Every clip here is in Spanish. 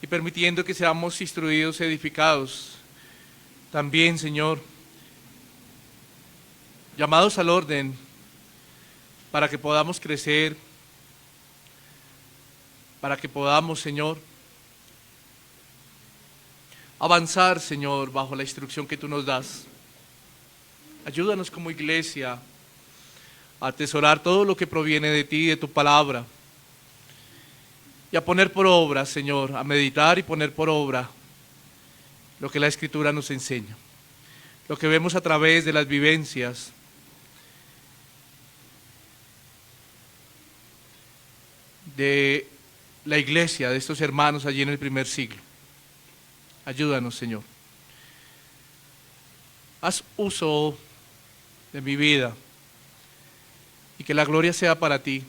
y permitiendo que seamos instruidos, edificados. También, Señor, llamados al orden para que podamos crecer, para que podamos, Señor, avanzar, Señor, bajo la instrucción que tú nos das. Ayúdanos como iglesia a atesorar todo lo que proviene de ti, de tu palabra, y a poner por obra, Señor, a meditar y poner por obra lo que la Escritura nos enseña, lo que vemos a través de las vivencias de la iglesia, de estos hermanos allí en el primer siglo. Ayúdanos, Señor. Haz uso de mi vida y que la gloria sea para ti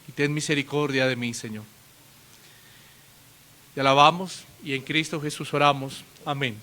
y ten misericordia de mí, Señor. Te alabamos y en Cristo Jesús oramos. Amén.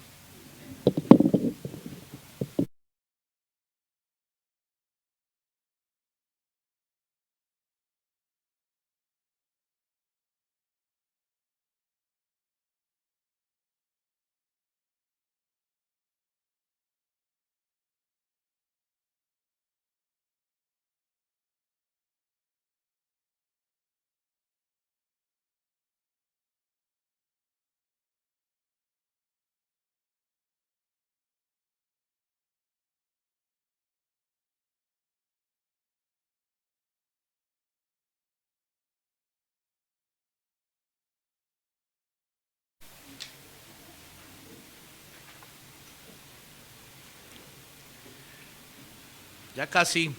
Ya casi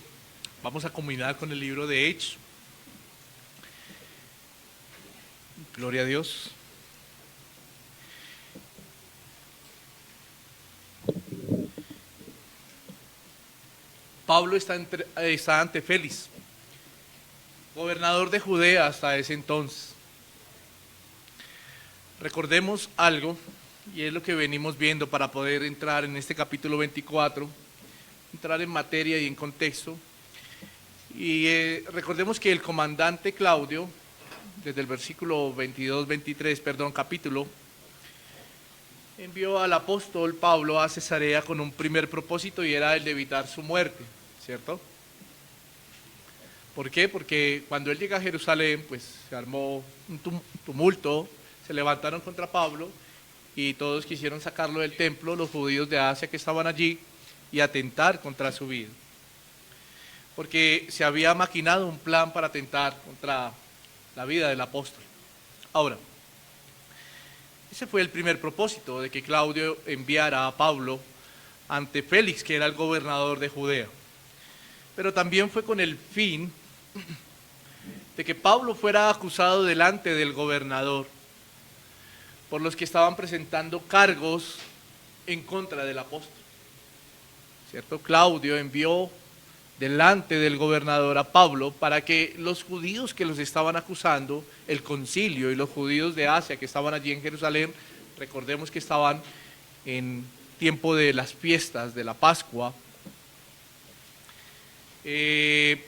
vamos a culminar con el libro de Hechos. Gloria a Dios. Pablo está ante Félix, gobernador de Judea hasta ese entonces. Recordemos algo, y es lo que venimos viendo para poder entrar en este capítulo 24, entrar en materia y en contexto. Y recordemos que el comandante Claudio, desde el versículo 22-23, capítulo, envió al apóstol Pablo a Cesarea con un primer propósito y era el de evitar su muerte, ¿cierto? ¿Por qué? Porque cuando él llega a Jerusalén, pues se armó un tumulto, se levantaron contra Pablo y todos quisieron sacarlo del templo, los judíos de Asia que estaban allí, y atentar contra su vida. Porque se había maquinado un plan para atentar contra la vida del apóstol. Ahora, ese fue el primer propósito, de que Claudio enviara a Pablo ante Félix, que era el gobernador de Judea. Pero también fue con el fin de que Pablo fuera acusado delante del gobernador por los que estaban presentando cargos en contra del apóstol. ¿Cierto? Claudio envió delante del gobernador a Pablo para que los judíos que los estaban acusando, el concilio y los judíos de Asia que estaban allí en Jerusalén, recordemos que estaban en tiempo de las fiestas de la Pascua, que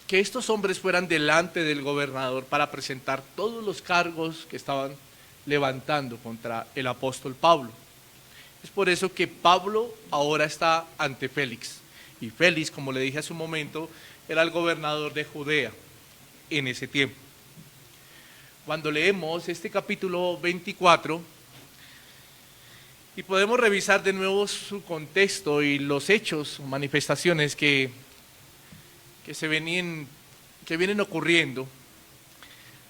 estos hombres fueran delante del gobernador para presentar todos los cargos que estaban levantando contra el apóstol Pablo. Es por eso que Pablo ahora está ante Félix. Y Félix, como le dije hace un momento, era el gobernador de Judea en ese tiempo. Cuando leemos este capítulo 24, y podemos revisar de nuevo su contexto y los hechos o manifestaciones que vienen ocurriendo,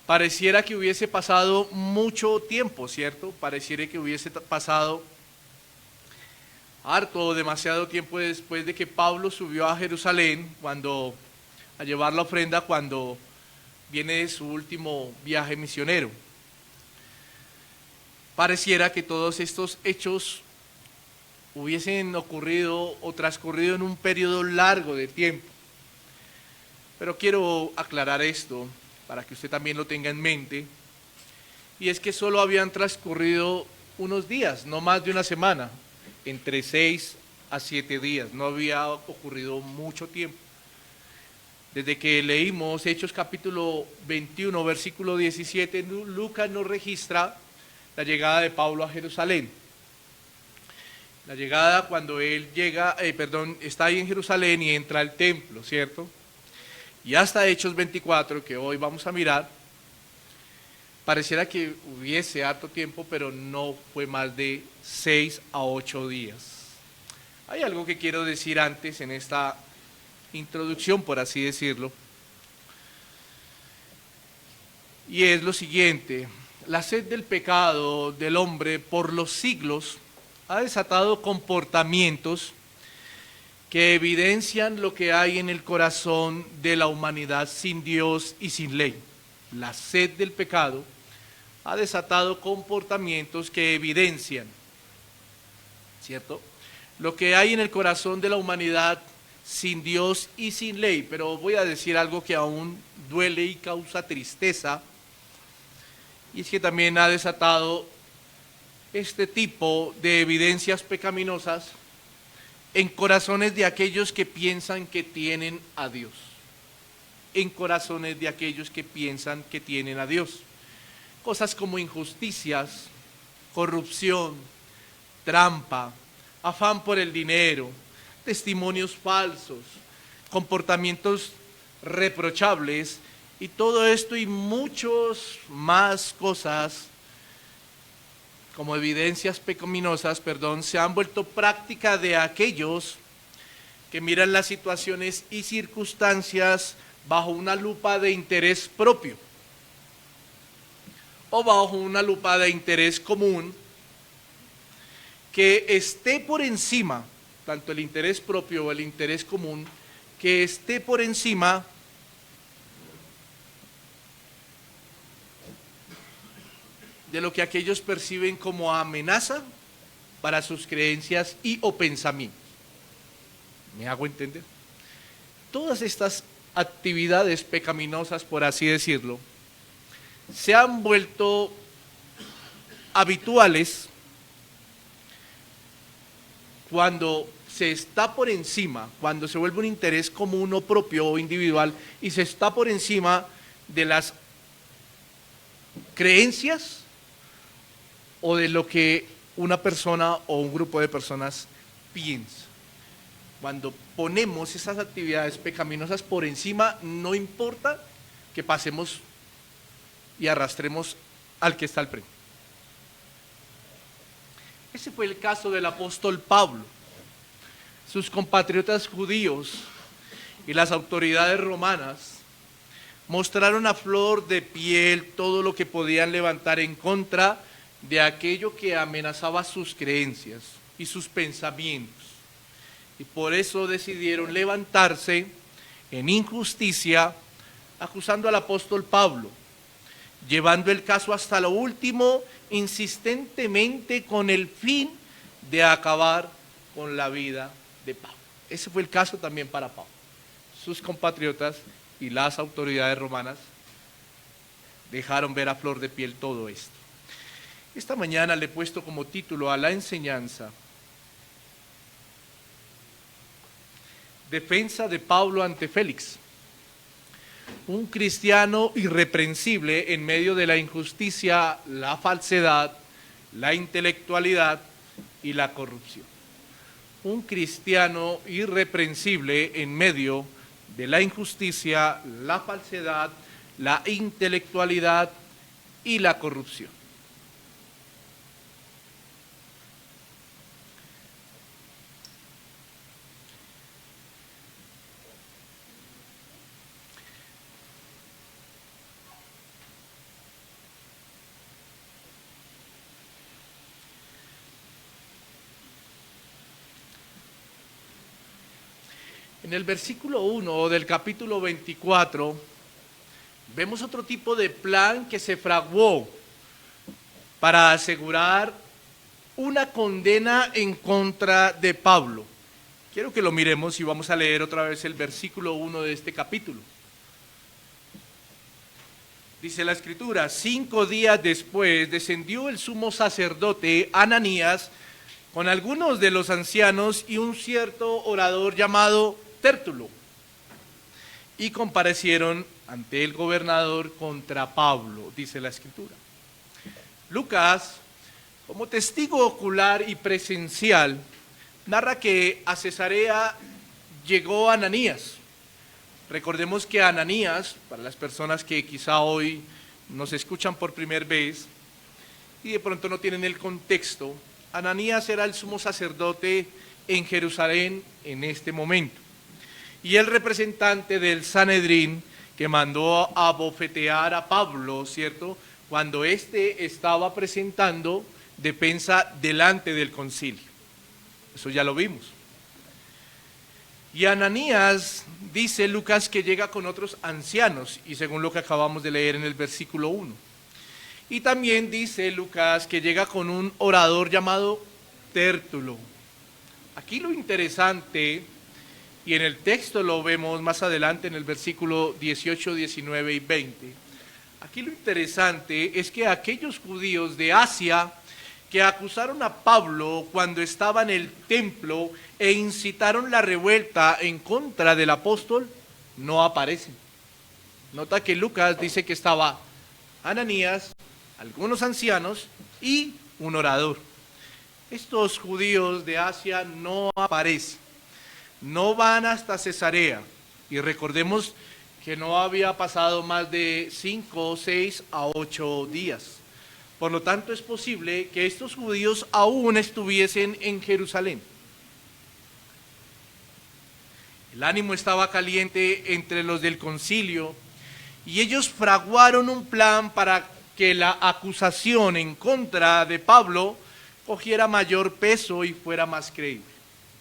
pareciera que hubiese pasado mucho tiempo, ¿cierto? Pareciera que hubiese pasado harto o demasiado tiempo después de que Pablo subió a Jerusalén a llevar la ofrenda cuando viene de su último viaje misionero. Pareciera que todos estos hechos hubiesen ocurrido o transcurrido en un periodo largo de tiempo. Pero quiero aclarar esto para que usted también lo tenga en mente, y es que solo habían transcurrido unos días, no más de una semana, entre 6 a 7 días, no había ocurrido mucho tiempo. Desde que leímos Hechos capítulo 21, versículo 17, Lucas nos registra la llegada de Pablo a Jerusalén. La llegada cuando él está ahí en Jerusalén y entra al templo, ¿cierto? Y hasta Hechos 24, que hoy vamos a mirar, pareciera que hubiese harto tiempo, pero no fue más de 6 a 8 días. Hay algo que quiero decir antes en esta introducción, por así decirlo, y es lo siguiente: la sed del pecado del hombre por los siglos ha desatado comportamientos que evidencian lo que hay en el corazón de la humanidad sin Dios y sin ley. La sed del pecado ha desatado comportamientos que evidencian, ¿cierto?, lo que hay en el corazón de la humanidad sin Dios y sin ley. Pero voy a decir algo que aún duele y causa tristeza, y es que también ha desatado este tipo de evidencias pecaminosas en corazones de aquellos que piensan que tienen a Dios. En corazones de aquellos que piensan que tienen a Dios. Cosas como injusticias, corrupción, trampa, afán por el dinero, testimonios falsos, comportamientos reprochables, y todo esto y muchas más cosas como evidencias pecaminosas, se han vuelto práctica de aquellos que miran las situaciones y circunstancias bajo una lupa de interés propio o bajo una lupa de interés común, que esté por encima, tanto el interés propio o el interés común, que esté por encima de lo que aquellos perciben como amenaza para sus creencias y o pensamientos. ¿Me hago entender? Todas estas actividades pecaminosas, por así decirlo, se han vuelto habituales cuando se está por encima, cuando se vuelve un interés común o propio o individual, y se está por encima de las creencias o de lo que una persona o un grupo de personas piensa. Cuando ponemos esas actividades pecaminosas por encima, no importa que pasemos y arrastremos al que está al frente. Ese fue el caso del apóstol Pablo. Sus compatriotas judíos y las autoridades romanas mostraron a flor de piel todo lo que podían levantar en contra de aquello que amenazaba sus creencias y sus pensamientos. Y por eso decidieron levantarse en injusticia, acusando al apóstol Pablo, llevando el caso hasta lo último, insistentemente, con el fin de acabar con la vida de Pablo. Ese fue el caso también para Pablo. Sus compatriotas y las autoridades romanas dejaron ver a flor de piel todo esto. Esta mañana le he puesto como título a la enseñanza: Defensa de Pablo ante Félix. Un cristiano irreprensible en medio de la injusticia, la falsedad, la intelectualidad y la corrupción. Un cristiano irreprensible en medio de la injusticia, la falsedad, la intelectualidad y la corrupción. En el versículo 1 del capítulo 24 vemos otro tipo de plan que se fraguó para asegurar una condena en contra de Pablo. Quiero que lo miremos y vamos a leer otra vez el versículo 1 de este capítulo. Dice la Escritura: 5 días después descendió el sumo sacerdote Ananías con algunos de los ancianos y un cierto orador llamado Tértulo, y comparecieron ante el gobernador contra Pablo, dice la Escritura. Lucas Como testigo ocular y presencial, narra que a Cesarea llegó Ananías. Recordemos que Ananías, para las personas que quizá hoy nos escuchan por primera vez y de pronto no tienen el contexto, Ananías era el sumo sacerdote en Jerusalén en este momento y el representante del Sanedrín que mandó a bofetear a Pablo, ¿cierto?, cuando éste estaba presentando defensa delante del concilio. Eso ya lo vimos. Y Ananías, dice Lucas, que llega con otros ancianos, y según lo que acabamos de leer en el versículo 1. Y también dice Lucas que llega con un orador llamado Tértulo. Aquí lo interesante, y en el texto lo vemos más adelante en el versículo 18, 19 y 20, aquí lo interesante es que aquellos judíos de Asia que acusaron a Pablo cuando estaba en el templo e incitaron la revuelta en contra del apóstol, no aparecen. Nota que Lucas dice que estaba Ananías, algunos ancianos y un orador. Estos judíos de Asia no aparecen, no van hasta Cesarea. Y recordemos que no había pasado más de 5, 6 a 8 días. Por lo tanto, es posible que estos judíos aún estuviesen en Jerusalén. El ánimo estaba caliente entre los del concilio y ellos fraguaron un plan para que la acusación en contra de Pablo cogiera mayor peso y fuera más creíble.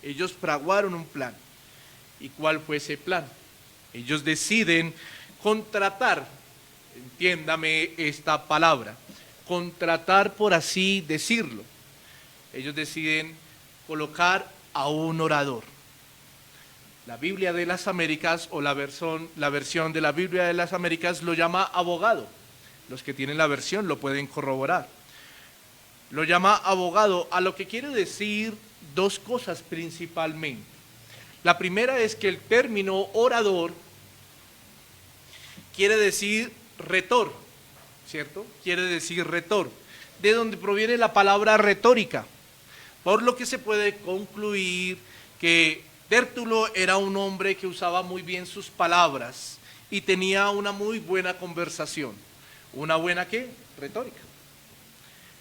Ellos fraguaron un plan. ¿Y cuál fue ese plan? Ellos deciden contratar, entiéndame esta palabra, contratar, por así decirlo. Ellos deciden colocar a un orador. La Biblia de las Américas, o la versión de la Biblia de las Américas, lo llama abogado. Los que tienen la versión lo pueden corroborar. Lo llama abogado, a lo que quiere decir dos cosas principalmente. La primera es que el término orador quiere decir retor, ¿cierto? Quiere decir retor, de donde proviene la palabra retórica, por lo que se puede concluir que Tértulo era un hombre que usaba muy bien sus palabras y tenía una muy buena conversación. ¿Una buena qué? Retórica.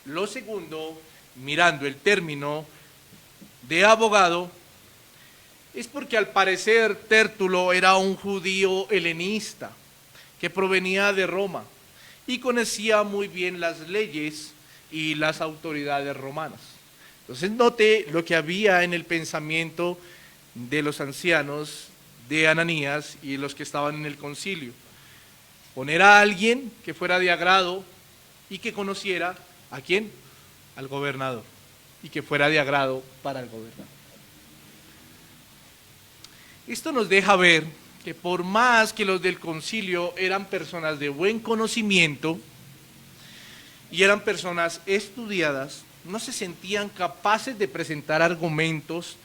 Lo segundo, mirando el término de abogado, es porque al parecer Tértulo era un judío helenista que provenía de Roma y conocía muy bien las leyes y las autoridades romanas. Entonces note lo que había en el pensamiento de los ancianos de Ananías y los que estaban en el concilio. Poner a alguien que fuera de agrado y que conociera ¿a quién? Al gobernador, y que fuera de agrado para el gobernador. Esto nos deja ver que por más que los del concilio eran personas de buen conocimiento y eran personas estudiadas, no se sentían capaces de presentar argumentos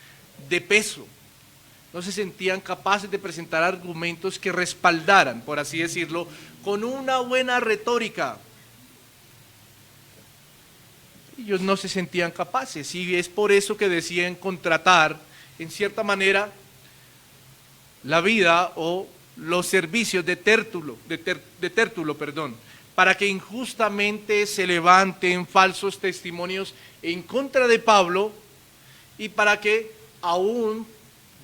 de peso, no se sentían capaces de presentar argumentos que respaldaran, por así decirlo, con una buena retórica. Ellos no se sentían capaces y es por eso que deciden contratar, en cierta manera, la vida o los servicios de Tértulo, para que injustamente se levanten falsos testimonios en contra de Pablo y para que aún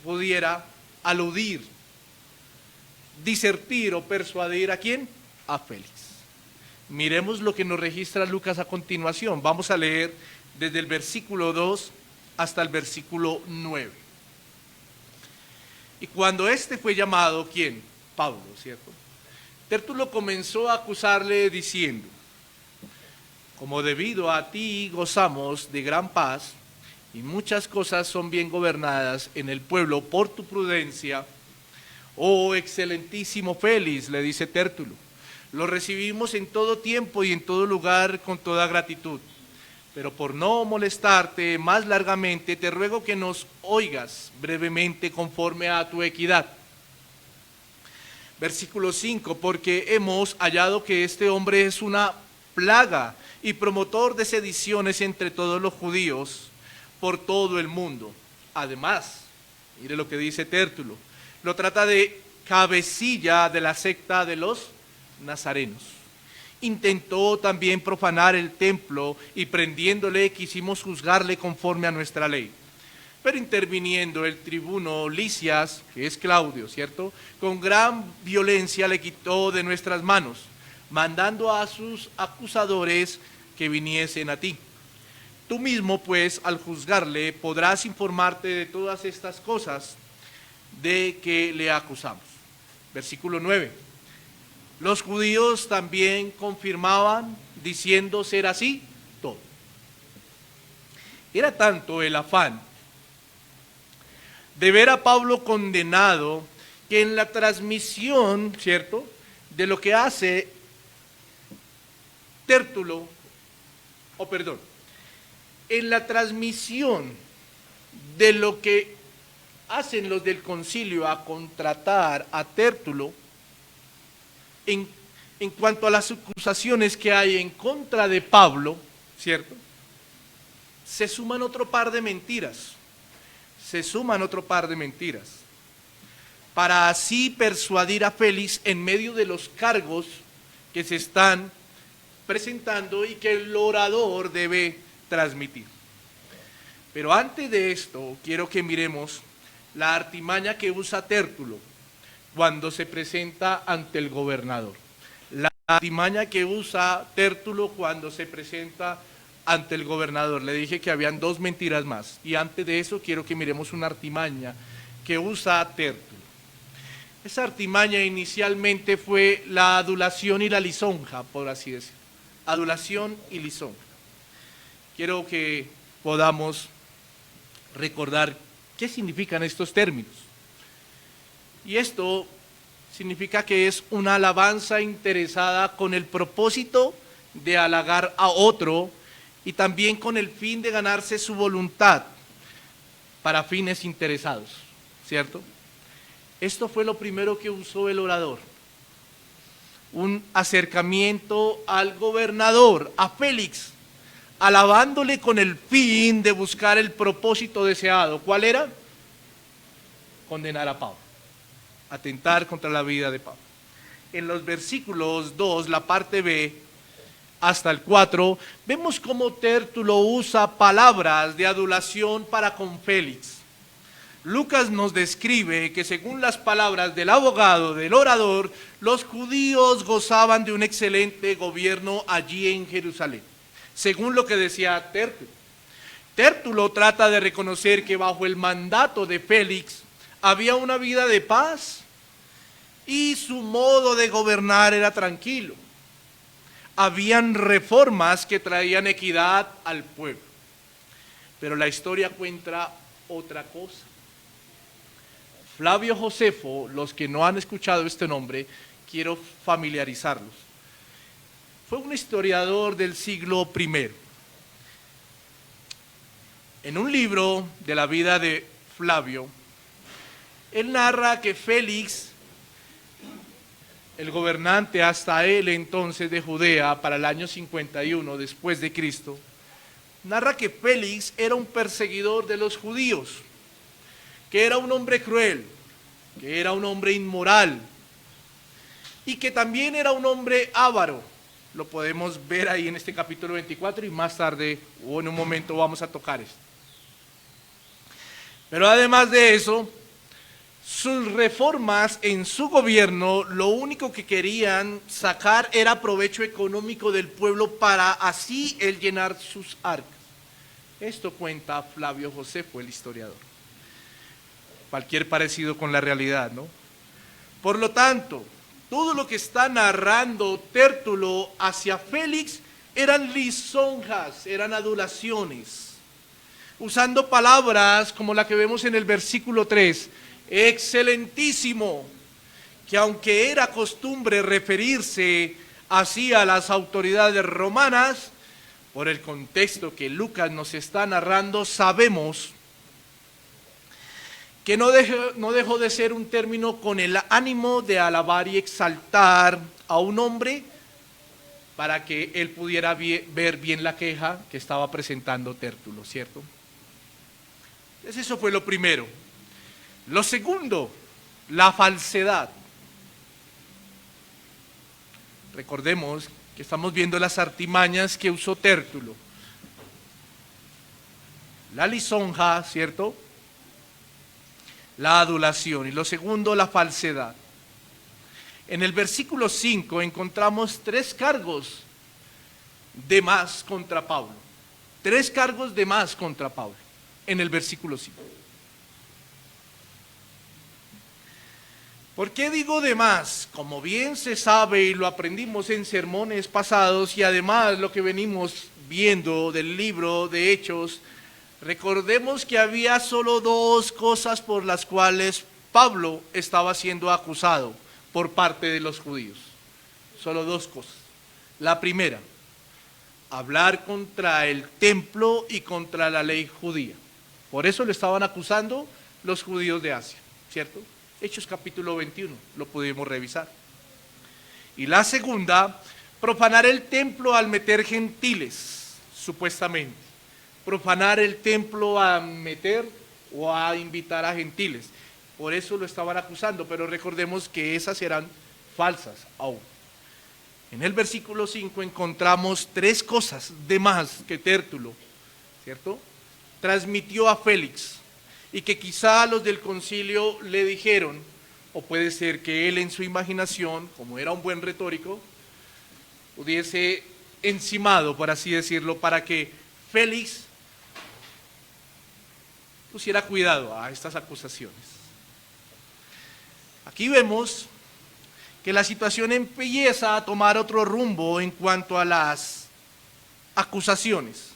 pudiera aludir, disertir o persuadir ¿a quién? A Félix. Miremos lo que nos registra Lucas a continuación. Vamos a leer desde el versículo 2 hasta el versículo 9. Y cuando éste fue llamado, ¿quién? Pablo, ¿cierto? Tértulo comenzó a acusarle diciendo: como debido a ti gozamos de gran paz, y muchas cosas son bien gobernadas en el pueblo por tu prudencia, oh excelentísimo Félix, le dice Tértulo, lo recibimos en todo tiempo y en todo lugar con toda gratitud. Pero por no molestarte más largamente, te ruego que nos oigas brevemente conforme a tu equidad. Versículo 5, porque hemos hallado que este hombre es una plaga y promotor de sediciones entre todos los judíos por todo el mundo. Además, mire lo que dice Tértulo, lo trata de cabecilla de la secta de los nazarenos. Intentó también profanar el templo y prendiéndole quisimos juzgarle conforme a nuestra ley. Pero interviniendo el tribuno Licias, que es Claudio, ¿cierto?, con gran violencia le quitó de nuestras manos, mandando a sus acusadores que viniesen a ti. Tú mismo, pues, al juzgarle, podrás informarte de todas estas cosas de que le acusamos. Versículo 9. Los judíos también confirmaban, diciendo ser así todo. Era tanto el afán de ver a Pablo condenado, que en la transmisión, ¿cierto?, de lo que hace Tértulo, en la transmisión de lo que hacen los del concilio a contratar a Tértulo, en cuanto a las acusaciones que hay en contra de Pablo, ¿cierto?, se suman otro par de mentiras. Para así persuadir a Félix en medio de los cargos que se están presentando y que el orador debe transmitir. Pero antes de esto, quiero que miremos la artimaña que usa Tértulo cuando se presenta ante el gobernador. La artimaña que usa Tértulo cuando se presenta ante el gobernador. Le dije que habían dos mentiras más. Y antes de eso quiero que miremos una artimaña que usa Tértulo. Esa artimaña inicialmente fue la adulación y la lisonja, por así decirlo. Adulación y lisonja. Quiero que podamos recordar qué significan estos términos. Y esto significa que es una alabanza interesada con el propósito de halagar a otro y también con el fin de ganarse su voluntad para fines interesados, ¿cierto? Esto fue lo primero que usó el orador. Un acercamiento al gobernador, a Félix, alabándole con el fin de buscar el propósito deseado. ¿Cuál era? Condenar a Pablo, atentar contra la vida de Pablo. En los versículos 2, la parte B, hasta el 4, vemos cómo Tértulo usa palabras de adulación para con Félix. Lucas nos describe que según las palabras del abogado, del orador, los judíos gozaban de un excelente gobierno allí en Jerusalén, según lo que decía Tértulo. Tértulo trata de reconocer que bajo el mandato de Félix había una vida de paz y su modo de gobernar era tranquilo. Habían reformas que traían equidad al pueblo. Pero la historia cuenta otra cosa. Flavio Josefo, los que no han escuchado este nombre, quiero familiarizarlos. Fue un historiador del siglo I. En un libro de la vida de Flavio, él narra que Félix, el gobernante hasta él entonces de Judea para el año 51 después de Cristo, narra que Félix era un perseguidor de los judíos, que era un hombre cruel, que era un hombre inmoral y que también era un hombre avaro. Lo podemos ver ahí en este capítulo 24 y más tarde o en un momento vamos a tocar esto. Pero además de eso, sus reformas en su gobierno, lo único que querían sacar era provecho económico del pueblo para así él llenar sus arcas. Esto cuenta Flavio Josefo, el historiador. Cualquier parecido con la realidad, ¿no? Por lo tanto, todo lo que está narrando Tértulo hacia Félix eran lisonjas, eran adulaciones, usando palabras como la que vemos en el versículo 3, excelentísimo, que aunque era costumbre referirse así a las autoridades romanas, por el contexto que Lucas nos está narrando, sabemos que no dejó de ser un término con el ánimo de alabar y exaltar a un hombre para que él pudiera ver bien la queja que estaba presentando Tértulo, ¿cierto? Entonces eso fue lo primero. Lo segundo, la falsedad. Recordemos que estamos viendo las artimañas que usó Tértulo. La lisonja, ¿cierto? La adulación. Y lo segundo, la falsedad. En el versículo 5 encontramos 3 cargos de más contra Pablo. 3 cargos de más contra Pablo en el versículo 5. ¿Por qué digo de más? Como bien se sabe y lo aprendimos en sermones pasados y además lo que venimos viendo del libro de Hechos, recordemos que había solo 2 cosas por las cuales Pablo estaba siendo acusado por parte de los judíos. Solo 2 cosas. La primera, hablar contra el templo y contra la ley judía. Por eso lo estaban acusando los judíos de Asia, ¿cierto? Hechos capítulo 21, lo pudimos revisar. Y la segunda, profanar el templo al meter gentiles, supuestamente. Profanar el templo a meter o a invitar a gentiles. Por eso lo estaban acusando, pero recordemos que esas eran falsas aún. En el versículo 5 encontramos 3 cosas de más que Tértulo, ¿cierto? Transmitió a Félix. Y que quizá los del concilio le dijeron, o puede ser que él en su imaginación, como era un buen retórico, hubiese encimado, por así decirlo, para que Félix pusiera cuidado a estas acusaciones. Aquí vemos que la situación empieza a tomar otro rumbo en cuanto a las acusaciones.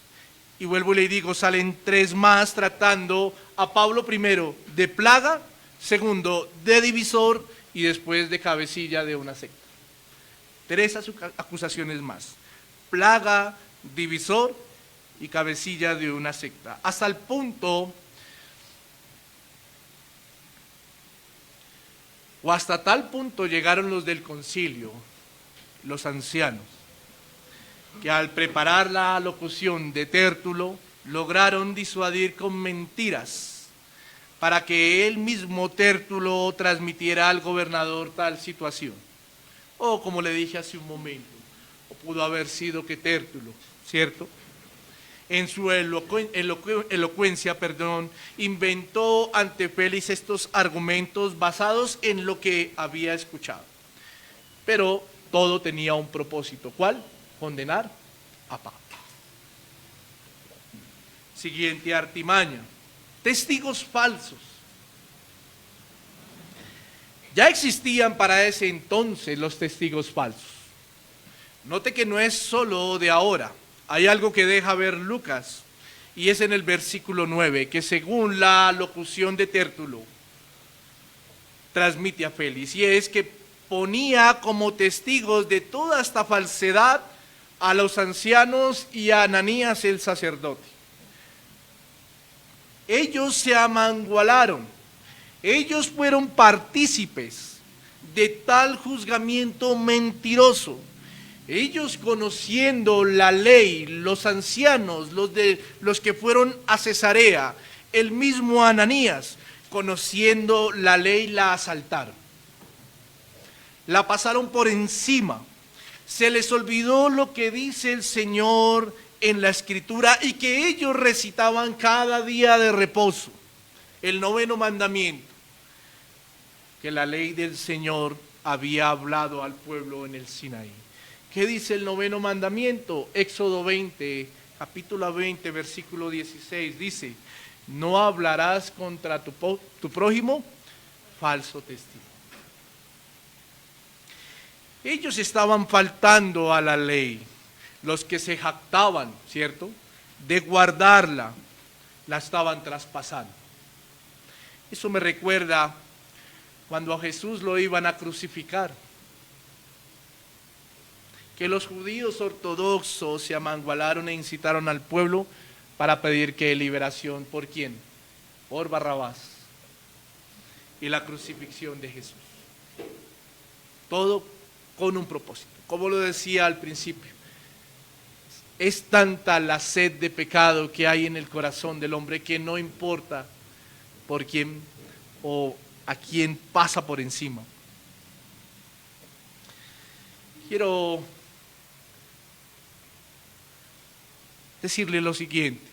Y vuelvo y le digo, salen 3 más tratando a Pablo primero de plaga, segundo de divisor y después de cabecilla de una secta. 3 acusaciones más. Plaga, divisor y cabecilla de una secta. Hasta el punto, o hasta tal punto llegaron los del concilio, los ancianos, que al preparar la locución de Tértulo, lograron disuadir con mentiras para que él mismo Tértulo transmitiera al gobernador tal situación. O como le dije hace un momento, o pudo haber sido que Tértulo, ¿cierto?, en su elocuencia, inventó ante Félix estos argumentos basados en lo que había escuchado. Pero todo tenía un propósito. ¿Cuál? Condenar a Pablo. Siguiente artimaña, testigos falsos. Ya existían para ese entonces los testigos falsos. Note que no es solo de ahora. Hay algo que deja ver Lucas, y es en el versículo 9, que según la locución de Tértulo, transmite a Félix, y es que ponía como testigos de toda esta falsedad a los ancianos y a Ananías el sacerdote. Ellos se amangualaron, ellos fueron partícipes de tal juzgamiento mentiroso. Ellos, conociendo la ley, los ancianos, los que fueron a Cesarea, el mismo Ananías, conociendo la ley, la asaltaron. La pasaron por encima. Se les olvidó lo que dice el Señor en la Escritura y que ellos recitaban cada día de reposo, el 9º mandamiento, que la ley del Señor había hablado al pueblo en el Sinaí. ¿Qué dice el 9º mandamiento? Éxodo 20, capítulo 20, versículo 16, dice: no hablarás contra tu prójimo falso testigo. Ellos estaban faltando a la ley, los que se jactaban, ¿cierto?, de guardarla, la estaban traspasando. Eso me recuerda cuando a Jesús lo iban a crucificar, que los judíos ortodoxos se amangualaron e incitaron al pueblo para pedir que liberación, ¿por quién? Por Barrabás, y la crucifixión de Jesús. Todo con un propósito, como lo decía al principio, es tanta la sed de pecado que hay en el corazón del hombre que no importa por quién o a quién pasa por encima. Quiero decirle lo siguiente.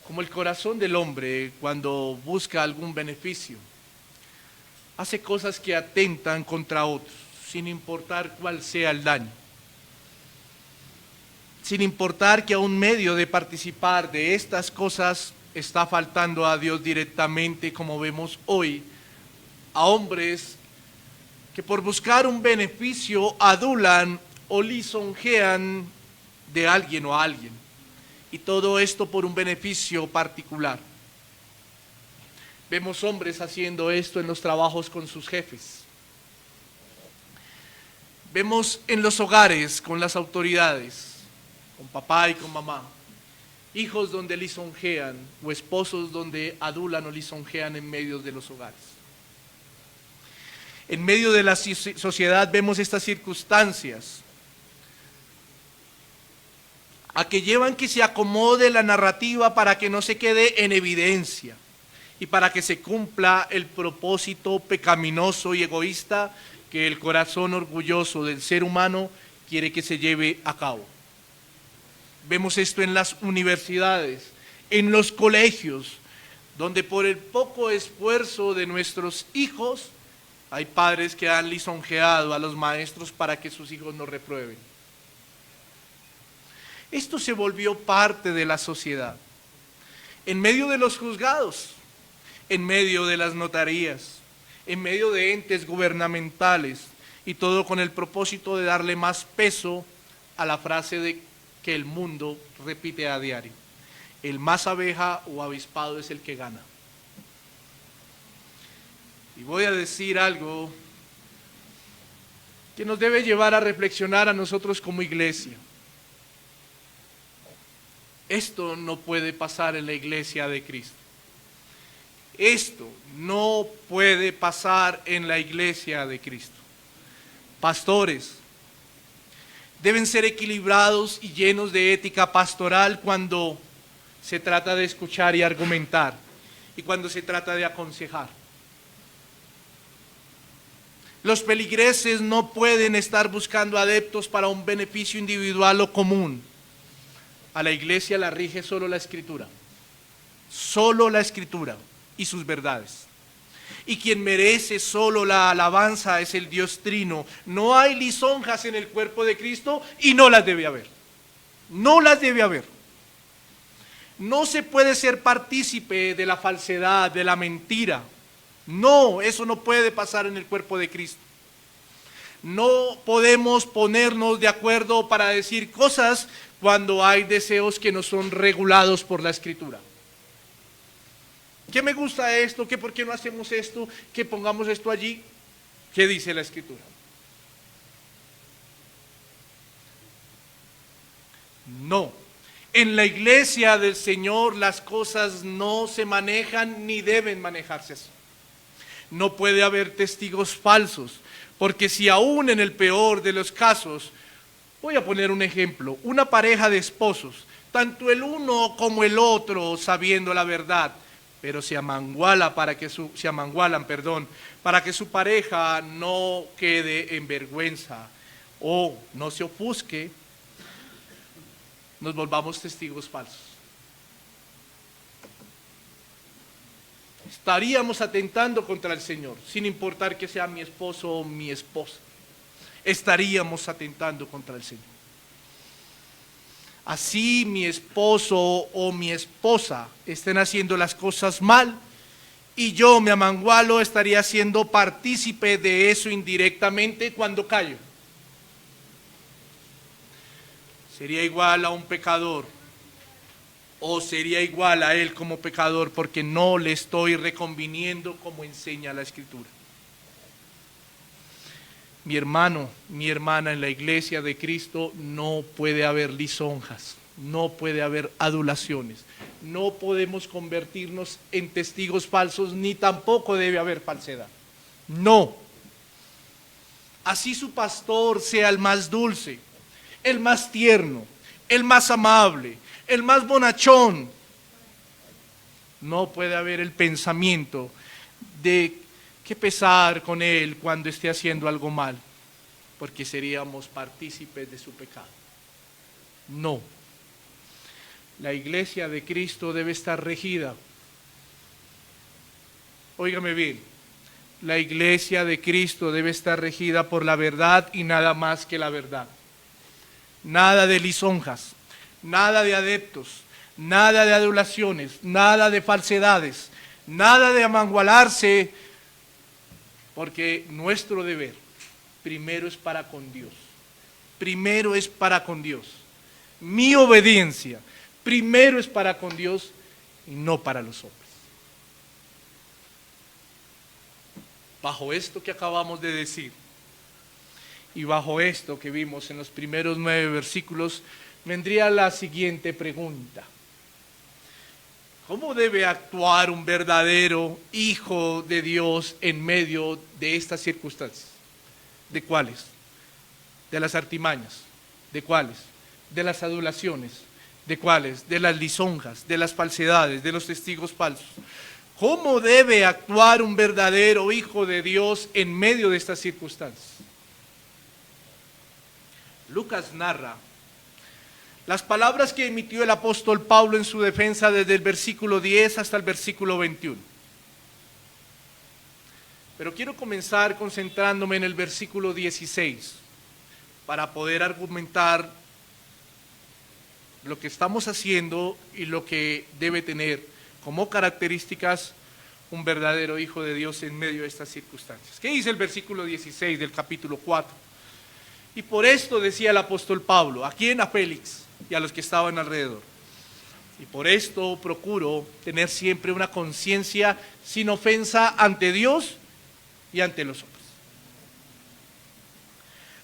Como el corazón del hombre, cuando busca algún beneficio, hace cosas que atentan contra otros, sin importar cuál sea el daño. Sin importar que a un medio de participar de estas cosas está faltando a Dios directamente, como vemos hoy, a hombres que por buscar un beneficio adulan o lisonjean de alguien o a alguien. Y todo esto por un beneficio particular. Vemos hombres haciendo esto en los trabajos con sus jefes. Vemos en los hogares con las autoridades, con papá y con mamá. Hijos donde lisonjean o esposos donde adulan o lisonjean en medio de los hogares. En medio de la sociedad vemos estas circunstancias a que llevan que se acomode la narrativa para que no se quede en evidencia y para que se cumpla el propósito pecaminoso y egoísta que el corazón orgulloso del ser humano quiere que se lleve a cabo. Vemos esto en las universidades, en los colegios, donde por el poco esfuerzo de nuestros hijos, hay padres que han lisonjeado a los maestros para que sus hijos no reprueben. Esto se volvió parte de la sociedad. En medio de los juzgados, en medio de las notarías, en medio de entes gubernamentales, y todo con el propósito de darle más peso a la frase de que el mundo repite a diario: el más abeja o avispado es el que gana. Y voy a decir algo que nos debe llevar a reflexionar a nosotros como iglesia. Esto no puede pasar en la iglesia de Cristo. Esto no puede pasar en la iglesia de Cristo. Pastores deben ser equilibrados y llenos de ética pastoral cuando se trata de escuchar y argumentar y cuando se trata de aconsejar. Los feligreses no pueden estar buscando adeptos para un beneficio individual o común. A la iglesia la rige solo la Escritura y sus verdades. Y quien merece solo la alabanza es el Dios Trino. No hay lisonjas en el cuerpo de Cristo y no las debe haber. No las debe haber. No se puede ser partícipe de la falsedad, de la mentira. No, eso no puede pasar en el cuerpo de Cristo. No podemos ponernos de acuerdo para decir cosas cuando hay deseos que no son regulados por la Escritura. ¿Qué me gusta esto? ¿Qué por qué no hacemos esto? ¿Qué pongamos esto allí? ¿Qué dice la Escritura? No. En la iglesia del Señor las cosas no se manejan ni deben manejarse así. No puede haber testigos falsos, porque si aún en el peor de los casos, voy a poner un ejemplo, una pareja de esposos, tanto el uno como el otro sabiendo la verdad, pero se amangualan para que su pareja no quede en vergüenza o no se ofusque, nos volvamos testigos falsos. Estaríamos atentando contra el Señor, sin importar que sea mi esposo o mi esposa. Estaríamos atentando contra el Señor. Así mi esposo o mi esposa estén haciendo las cosas mal y yo me amangualo, estaría siendo partícipe de eso indirectamente cuando callo. Sería igual a un pecador o sería igual a él como pecador porque no le estoy reconviniendo como enseña la Escritura. Mi hermano, mi hermana, en la iglesia de Cristo no puede haber lisonjas, no puede haber adulaciones, no podemos convertirnos en testigos falsos, ni tampoco debe haber falsedad. No. así su pastor sea el más dulce, el más tierno, el más amable, el más bonachón, no puede haber el pensamiento de que pesar con él cuando esté haciendo algo mal, porque seríamos partícipes de su pecado. No. La iglesia de Cristo debe estar regida. Óigame bien, la iglesia de Cristo debe estar regida por la verdad y nada más que la verdad. Nada de lisonjas, nada de adeptos, nada de adulaciones, nada de falsedades, nada de amangualarse, porque nuestro deber primero es para con Dios. Primero es para con Dios. Mi obediencia primero es para con Dios y no para los hombres. Bajo esto que acabamos de decir y bajo esto que vimos en los primeros 9 versículos, vendría la siguiente pregunta. ¿Cómo debe actuar un verdadero hijo de Dios en medio de estas circunstancias? ¿De cuáles? De las artimañas. ¿De cuáles? De las adulaciones. ¿De cuáles? De las lisonjas, de las falsedades, de los testigos falsos. ¿Cómo debe actuar un verdadero hijo de Dios en medio de estas circunstancias? Lucas narra las palabras que emitió el apóstol Pablo en su defensa desde el versículo 10 hasta el versículo 21. Pero quiero comenzar concentrándome en el versículo 16 para poder argumentar lo que estamos haciendo y lo que debe tener como características un verdadero hijo de Dios en medio de estas circunstancias. ¿Qué dice el versículo 16 del capítulo 4? Y por esto decía el apóstol Pablo, ¿a quién? A Félix y a los que estaban alrededor. Y por esto procuro tener siempre una conciencia sin ofensa ante Dios y ante los hombres.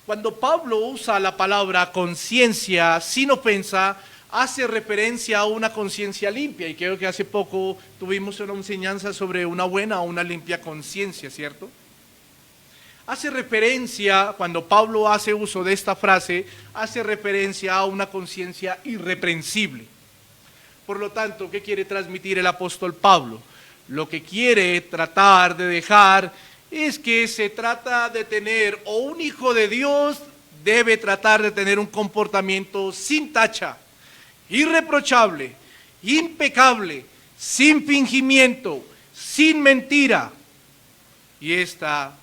Cuando Pablo usa la palabra conciencia sin ofensa, hace referencia a una conciencia limpia, y creo que hace poco tuvimos una enseñanza sobre una buena o una limpia conciencia, ¿cierto? Hace referencia, cuando Pablo hace uso de esta frase, hace referencia a una conciencia irreprensible. Por lo tanto, ¿qué quiere transmitir el apóstol Pablo? Lo que quiere tratar de dejar es que se trata de tener, o un hijo de Dios debe tratar de tener un comportamiento sin tacha, irreprochable, impecable, sin fingimiento, sin mentira. Y esta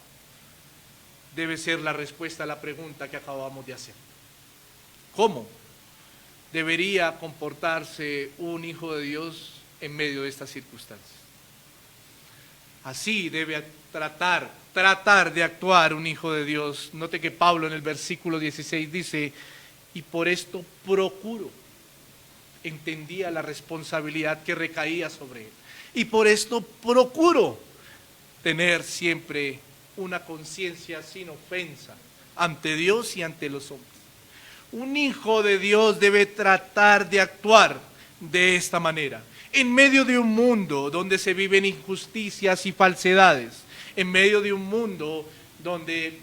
debe ser la respuesta a la pregunta que acabamos de hacer. ¿Cómo debería comportarse un hijo de Dios en medio de estas circunstancias? Así debe tratar de actuar un hijo de Dios. Note que Pablo en el versículo 16 dice, y por esto procuro. Entendía la responsabilidad que recaía sobre él. Y por esto procuro tener siempre una conciencia sin ofensa ante Dios y ante los hombres. Un hijo de Dios debe tratar de actuar de esta manera. En medio de un mundo donde se viven injusticias y falsedades, en medio de un mundo donde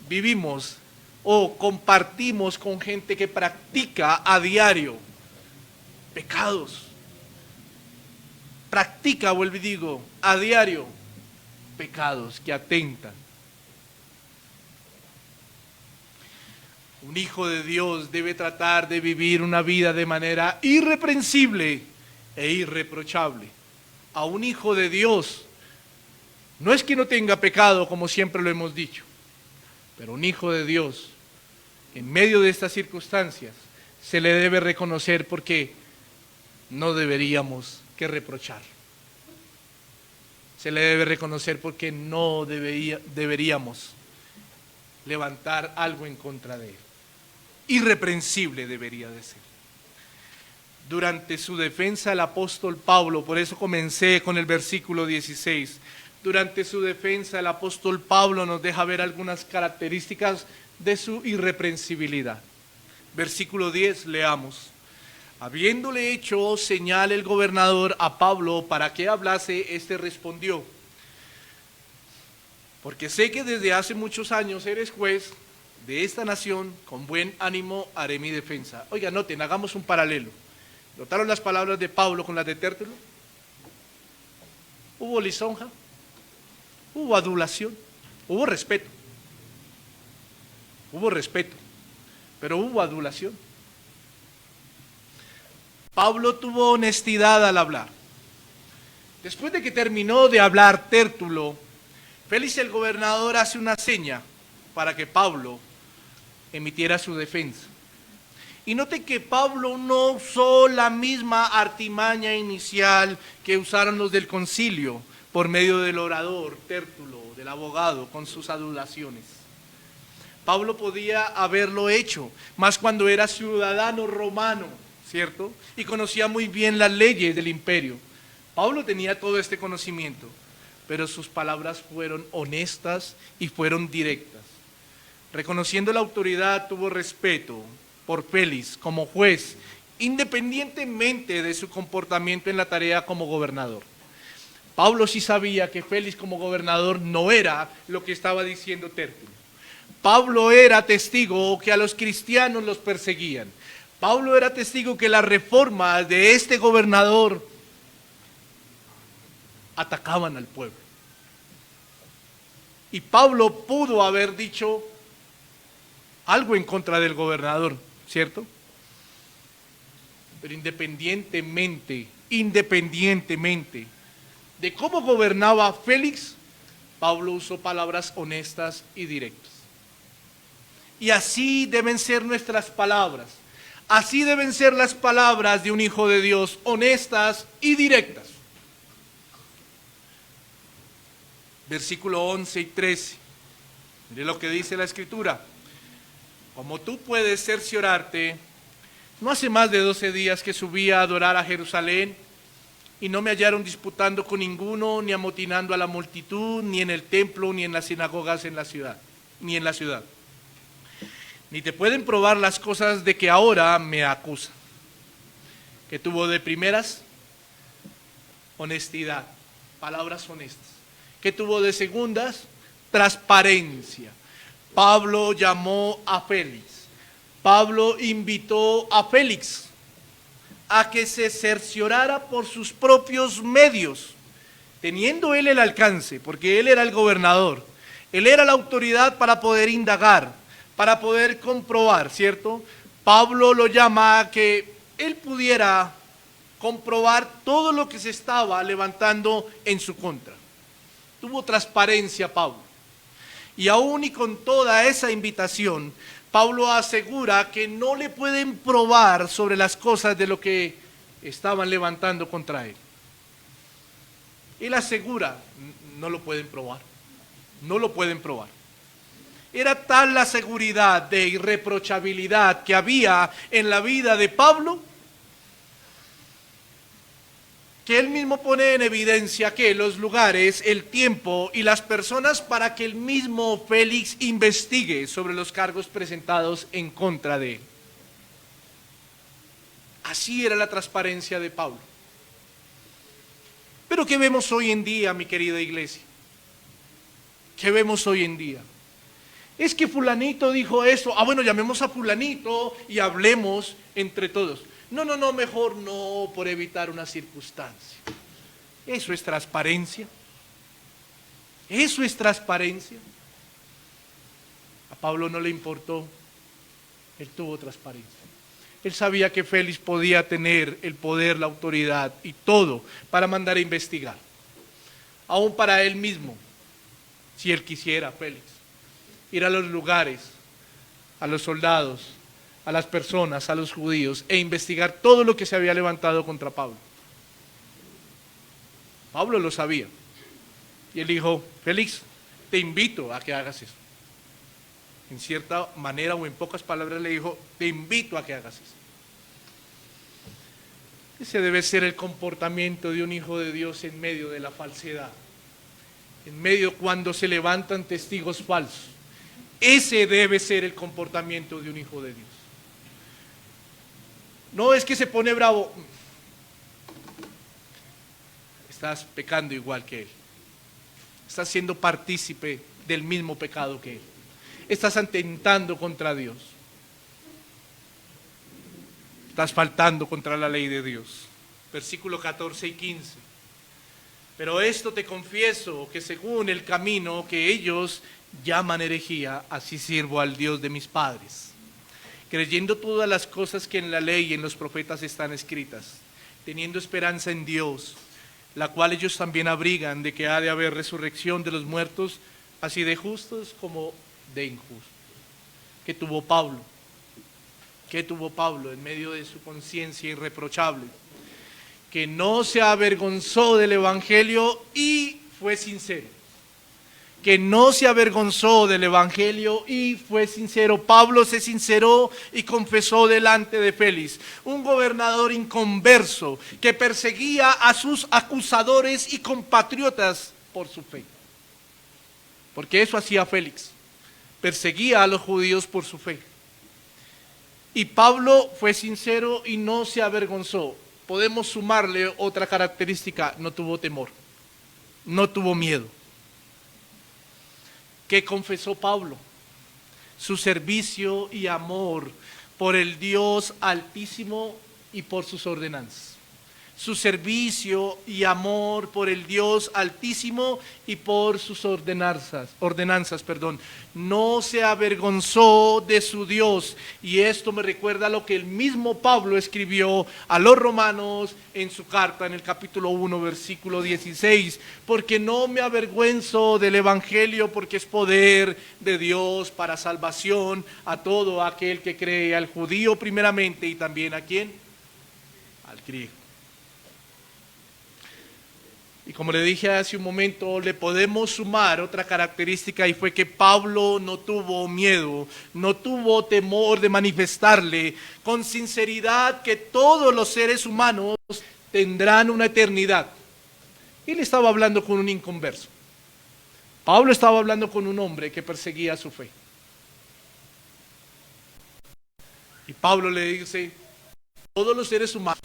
vivimos o compartimos con gente que practica a diario pecados, practica, vuelvo y digo, a diario pecados que atentan. Un hijo de Dios debe tratar de vivir una vida de manera irreprensible e irreprochable. A un hijo de Dios no es que no tenga pecado, como siempre lo hemos dicho, pero un hijo de Dios, en medio de estas circunstancias, se le debe reconocer porque no deberíamos que reprochar. Se le debe reconocer porque no deberíamos levantar algo en contra de él. Irreprensible debería de ser. Durante su defensa el apóstol Pablo, por eso comencé con el versículo 16, durante su defensa el apóstol Pablo nos deja ver algunas características de su irreprensibilidad. Versículo 10, leamos. Habiéndole hecho señal el gobernador a Pablo para que hablase, éste respondió: porque sé que desde hace muchos años eres juez de esta nación, con buen ánimo haré mi defensa. Oiga, noten, hagamos un paralelo. ¿Notaron las palabras de Pablo con las de Tértulo? Hubo lisonja, hubo adulación, hubo respeto, pero hubo adulación. Pablo tuvo honestidad al hablar. Después de que terminó de hablar Tértulo, Félix el gobernador hace una seña para que Pablo emitiera su defensa. Y note que Pablo no usó la misma artimaña inicial que usaron los del concilio por medio del orador Tértulo, del abogado, con sus adulaciones. Pablo podía haberlo hecho, más cuando era ciudadano romano, ¿cierto? Y conocía muy bien las leyes del imperio. Pablo tenía todo este conocimiento, pero sus palabras fueron honestas y fueron directas. Reconociendo la autoridad, tuvo respeto por Félix como juez, independientemente de su comportamiento en la tarea como gobernador. Pablo sí sabía que Félix como gobernador no era lo que estaba diciendo Tértulo. Pablo era testigo que a los cristianos los perseguían. Pablo era testigo que las reformas de este gobernador atacaban al pueblo. Y Pablo pudo haber dicho algo en contra del gobernador, ¿cierto? Pero independientemente de cómo gobernaba Félix, Pablo usó palabras honestas y directas. Y así deben ser nuestras palabras. Así deben ser las palabras de un hijo de Dios, honestas y directas. Versículo 11 y 13. Mire lo que dice la Escritura. Como tú puedes cerciorarte, no hace más de 12 días que subí a adorar a Jerusalén y no me hallaron disputando con ninguno, ni amotinando a la multitud, ni en el templo, ni en las sinagogas en la ciudad, ni en la ciudad. Ni te pueden probar las cosas de que ahora me acusan. Que tuvo de primeras honestidad, palabras honestas. Que tuvo de segundas transparencia. Pablo llamó a Félix. Pablo invitó a Félix a que se cerciorara por sus propios medios, teniendo él el alcance, porque él era el gobernador, él era la autoridad para poder indagar, para poder comprobar, ¿cierto? Pablo lo llama a que él pudiera comprobar todo lo que se estaba levantando en su contra. Tuvo transparencia Pablo. Y aún y con toda esa invitación, Pablo asegura que no le pueden probar sobre las cosas de lo que estaban levantando contra él. Él asegura, no lo pueden probar, no lo pueden probar. Era tal la seguridad de irreprochabilidad que había en la vida de Pablo, que él mismo pone en evidencia que los lugares, el tiempo y las personas para que el mismo Félix investigue sobre los cargos presentados en contra de él. Así era la transparencia de Pablo. Pero ¿qué vemos hoy en día, mi querida iglesia? ¿Qué vemos hoy en día? Es que fulanito dijo eso, bueno, llamemos a fulanito y hablemos entre todos. No, mejor no, por evitar una circunstancia. Eso es transparencia. Eso es transparencia. A Pablo no le importó. Él tuvo transparencia. Él sabía que Félix podía tener el poder, la autoridad y todo para mandar a investigar. Aún para él mismo, si él quisiera, Félix, ir a los lugares, a los soldados, a las personas, a los judíos, e investigar todo lo que se había levantado contra Pablo. Pablo lo sabía. Y él dijo, Félix, te invito a que hagas eso. En cierta manera o en pocas palabras le dijo, te invito a que hagas eso. Ese debe ser el comportamiento de un hijo de Dios en medio de la falsedad. En medio cuando se levantan testigos falsos. Ese debe ser el comportamiento de un hijo de Dios. No es que se pone bravo. Estás pecando igual que él. Estás siendo partícipe del mismo pecado que él. Estás atentando contra Dios. Estás faltando contra la ley de Dios. Versículo 14 y 15. Pero esto te confieso, que según el camino que ellos llaman herejía, así sirvo al Dios de mis padres, creyendo todas las cosas que en la ley y en los profetas están escritas, teniendo esperanza en Dios, la cual ellos también abrigan, de que ha de haber resurrección de los muertos, así de justos como de injustos. ¿Qué tuvo Pablo? ¿Qué tuvo Pablo en medio de su conciencia irreprochable? Que no se avergonzó del Evangelio y fue sincero. Que no se avergonzó del Evangelio y fue sincero. Pablo se sinceró y confesó delante de Félix, un gobernador inconverso que perseguía a sus acusadores y compatriotas por su fe. Porque eso hacía Félix, perseguía a los judíos por su fe. Y Pablo fue sincero y no se avergonzó. Podemos sumarle otra característica: no tuvo temor, no tuvo miedo. ¿Qué confesó Pablo? Su servicio y amor por el Dios Altísimo y por sus ordenanzas. Su servicio y amor por el Dios Altísimo y por sus ordenanzas. No se avergonzó de su Dios. Y esto me recuerda lo que el mismo Pablo escribió a los romanos en su carta, en el capítulo 1, versículo 16. Porque no me avergüenzo del Evangelio, porque es poder de Dios para salvación a todo aquel que cree, al judío primeramente y también a ¿quién? Al griego. Y como le dije hace un momento, le podemos sumar otra característica, y fue que Pablo no tuvo miedo, no tuvo temor de manifestarle con sinceridad que todos los seres humanos tendrán una eternidad. Él estaba hablando con un inconverso. Pablo estaba hablando con un hombre que perseguía su fe. Y Pablo le dice, todos los seres humanos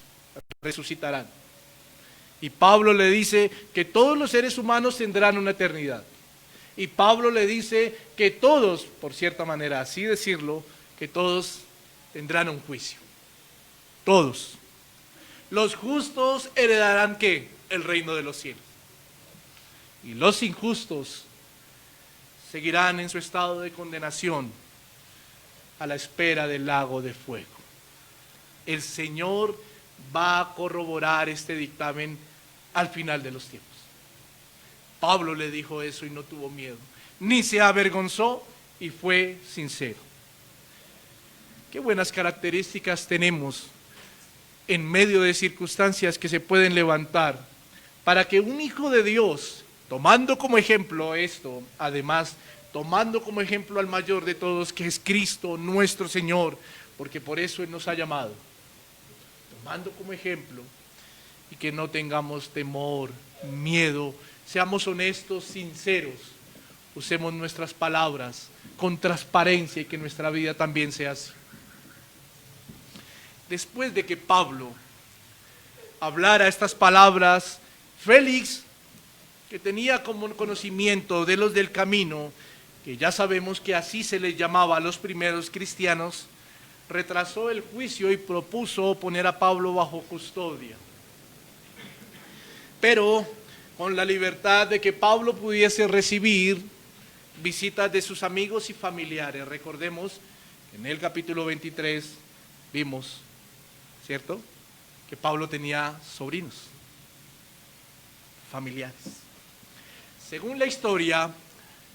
resucitarán. Y Pablo le dice que todos los seres humanos tendrán una eternidad. Y Pablo le dice que todos, por cierta manera, así decirlo, que todos tendrán un juicio. Todos. Los justos heredarán ¿qué? El reino de los cielos. Y los injustos seguirán en su estado de condenación a la espera del lago de fuego. El Señor va a corroborar este dictamen al final de los tiempos. Pablo le dijo eso y no tuvo miedo, ni se avergonzó y fue sincero. Qué buenas características tenemos en medio de circunstancias que se pueden levantar para que un hijo de Dios, tomando como ejemplo esto, además tomando como ejemplo al mayor de todos, que es Cristo nuestro Señor, porque por eso Él nos ha llamado, tomando como ejemplo, y que no tengamos temor, miedo, seamos honestos, sinceros, usemos nuestras palabras con transparencia y que nuestra vida también sea así. Después de que Pablo hablara estas palabras, Félix, que tenía como conocimiento de los del camino, que ya sabemos que así se les llamaba a los primeros cristianos, retrasó el juicio y propuso poner a Pablo bajo custodia. Pero con la libertad de que Pablo pudiese recibir visitas de sus amigos y familiares. Recordemos que en el capítulo 23 vimos, ¿cierto?, que Pablo tenía sobrinos, familiares. Según la historia,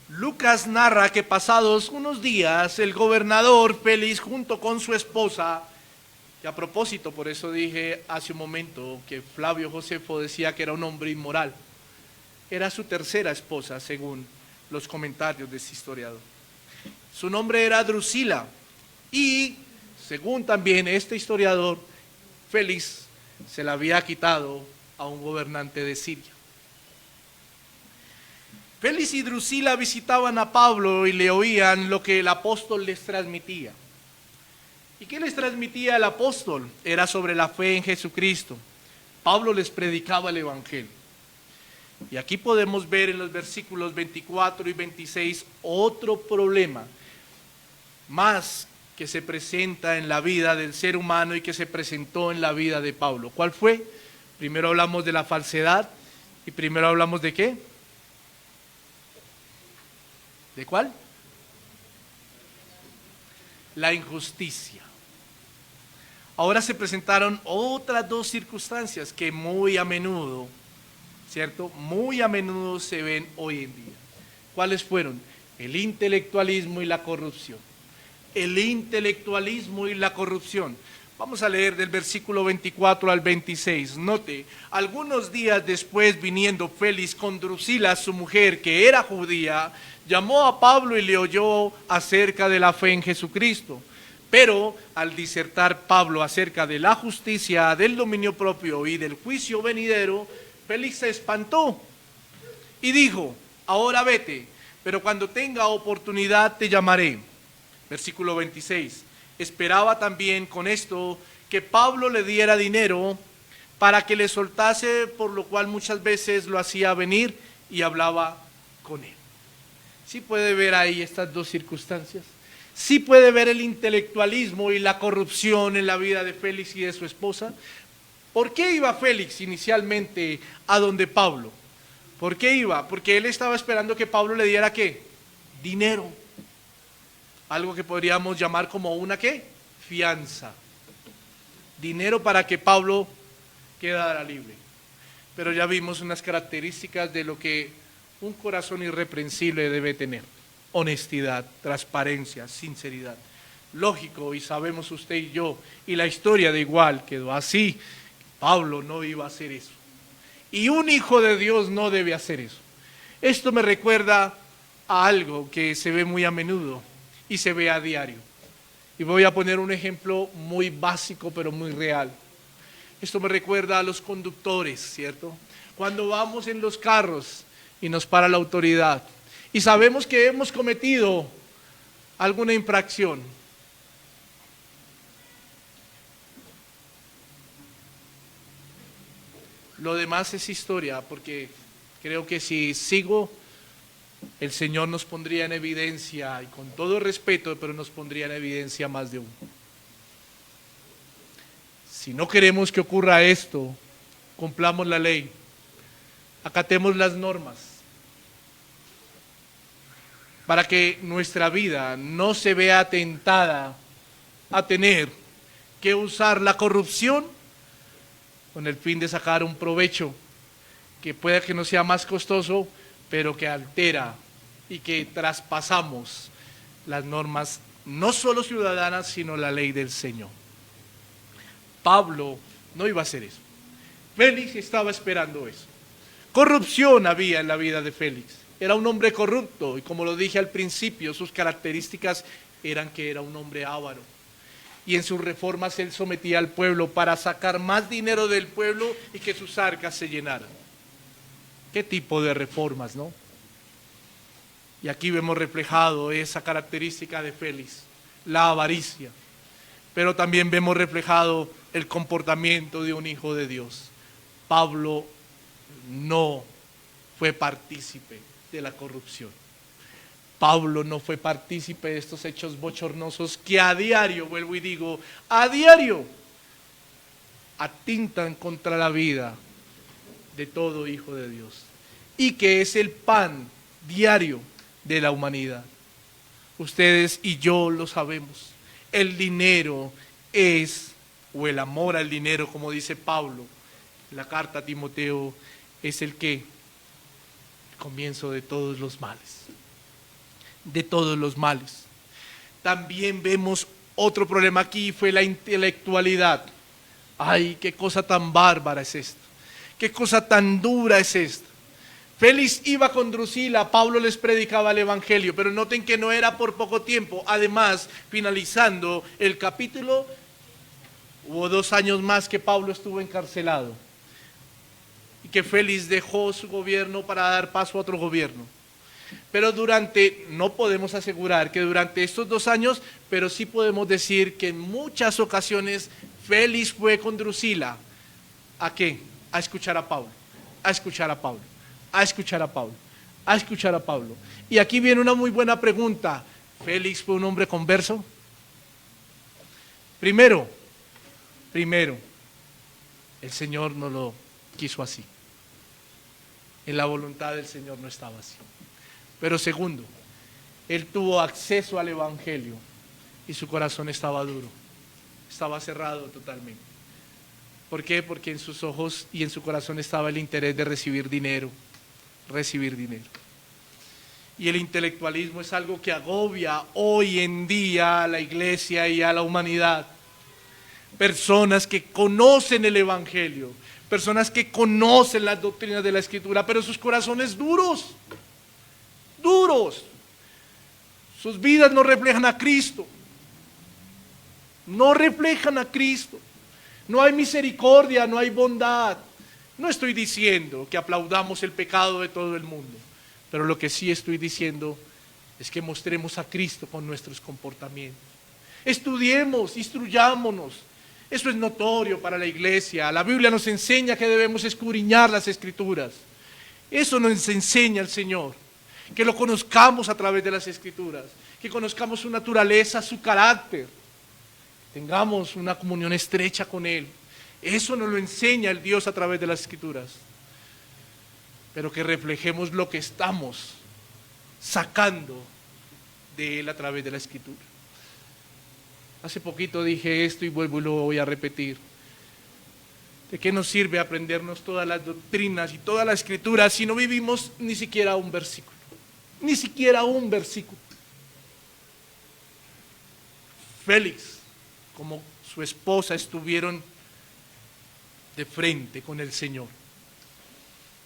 Lucas narra que pasados unos días el gobernador Félix junto con su esposa, y a propósito, por eso dije hace un momento que Flavio Josefo decía que era un hombre inmoral, era su tercera esposa según los comentarios de este historiador. Su nombre era Drusila y según también este historiador, Félix se la había quitado a un gobernante de Siria. Félix y Drusila visitaban a Pablo y le oían lo que el apóstol les transmitía. ¿Y qué les transmitía el apóstol? Era sobre la fe en Jesucristo. Pablo les predicaba el Evangelio. Y aquí podemos ver en los versículos 24 y 26 otro problema más que se presenta en la vida del ser humano y que se presentó en la vida de Pablo. ¿Cuál fue? Primero hablamos de la falsedad y primero hablamos ¿de qué? ¿De cuál? La injusticia. Ahora se presentaron otras dos circunstancias que muy a menudo, ¿cierto? Muy a menudo se ven hoy en día. ¿Cuáles fueron? El intelectualismo y la corrupción. El intelectualismo y la corrupción. Vamos a leer del versículo 24 al 26. Note, algunos días después, viniendo Félix con Drusila, su mujer, que era judía, llamó a Pablo y le oyó acerca de la fe en Jesucristo. Pero al disertar Pablo acerca de la justicia, del dominio propio y del juicio venidero, Félix se espantó y dijo: ahora vete, pero cuando tenga oportunidad te llamaré. Versículo 26. Esperaba también con esto que Pablo le diera dinero para que le soltase, por lo cual muchas veces lo hacía venir y hablaba con él. ¿Sí puede ver ahí estas dos circunstancias? ¿Sí puede ver el intelectualismo y la corrupción en la vida de Félix y de su esposa? ¿Por qué iba Félix inicialmente a donde Pablo? ¿Por qué iba? Porque él estaba esperando que Pablo le diera ¿qué? Dinero. Algo que podríamos llamar como una ¿qué? Fianza. Dinero para que Pablo quedara libre. Pero ya vimos unas características de lo que un corazón irreprensible debe tener: honestidad, transparencia, sinceridad. Lógico, y sabemos usted y yo, y la historia de igual quedó así. Pablo no iba a hacer eso. Y un hijo de Dios no debe hacer eso. Esto me recuerda a algo que se ve muy a menudo y se ve a diario. Y voy a poner un ejemplo muy básico pero muy real. Esto me recuerda a los conductores, ¿cierto? Cuando vamos en los carros y nos para la autoridad y sabemos que hemos cometido alguna infracción. Lo demás es historia, porque creo que si sigo, el Señor nos pondría en evidencia, y con todo respeto, pero nos pondría en evidencia más de uno. Si no queremos que ocurra esto, cumplamos la ley, acatemos las normas, para que nuestra vida no se vea tentada a tener que usar la corrupción con el fin de sacar un provecho que pueda que no sea más costoso, pero que altera y que traspasamos las normas, no solo ciudadanas, sino la ley del Señor. Pablo no iba a hacer eso. Félix estaba esperando eso. Corrupción había en la vida de Félix. Era un hombre corrupto y, como lo dije al principio, sus características eran que era un hombre avaro. Y en sus reformas él sometía al pueblo para sacar más dinero del pueblo y que sus arcas se llenaran. ¿Qué tipo de reformas, no? Y aquí vemos reflejado esa característica de Félix, la avaricia. Pero también vemos reflejado el comportamiento de un hijo de Dios. Pablo no fue partícipe de la corrupción. Pablo no fue partícipe de estos hechos bochornosos que a diario, vuelvo y digo, a diario atentan contra la vida de todo hijo de Dios y que es el pan diario de la humanidad. Ustedes y yo lo sabemos. El dinero es, o el amor al dinero, como dice Pablo en la carta a Timoteo, es el comienzo de todos los males. De todos los males. También vemos otro problema aquí, fue la intelectualidad. Ay, qué cosa tan bárbara es esto. Qué cosa tan dura es esto. Félix iba con Drusila, Pablo les predicaba el evangelio, pero noten que no era por poco tiempo. Además, finalizando el capítulo, hubo 2 años más que Pablo estuvo encarcelado y que Félix dejó su gobierno para dar paso a otro gobierno. Pero no podemos asegurar que durante estos 2 años, pero sí podemos decir que en muchas ocasiones Félix fue con Drusila. ¿A qué? A escuchar a Pablo, a escuchar a Pablo. a escuchar a Pablo, a escuchar a Pablo. Y aquí viene una muy buena pregunta. ¿Félix fue un hombre converso? Primero, el Señor no lo quiso así. En la voluntad del Señor no estaba así. Pero segundo, él tuvo acceso al Evangelio y su corazón estaba duro, estaba cerrado totalmente. ¿Por qué? Porque en sus ojos y en su corazón estaba el interés de recibir dinero. Y el intelectualismo es algo que agobia hoy en día a la iglesia y a la humanidad. Personas que conocen el Evangelio, personas que conocen las doctrinas de la Escritura, pero sus corazones duros. Sus vidas no reflejan a Cristo. No reflejan a Cristo. No hay misericordia, no hay bondad. No estoy diciendo que aplaudamos el pecado de todo el mundo, pero lo que sí estoy diciendo es que mostremos a Cristo con nuestros comportamientos. Estudiemos, instruyámonos. Eso es notorio para la iglesia. La Biblia nos enseña que debemos escudriñar las Escrituras. Eso nos enseña el Señor. Que lo conozcamos a través de las Escrituras. Que conozcamos su naturaleza, su carácter. Tengamos una comunión estrecha con Él. Eso nos lo enseña el Dios a través de las Escrituras. Pero que reflejemos lo que estamos sacando de Él a través de la Escritura. Hace poquito dije esto y vuelvo y lo voy a repetir. ¿De qué nos sirve aprendernos todas las doctrinas y toda la Escritura si no vivimos ni siquiera un versículo? Ni siquiera un versículo. Félix, como su esposa, estuvieron de frente con el Señor.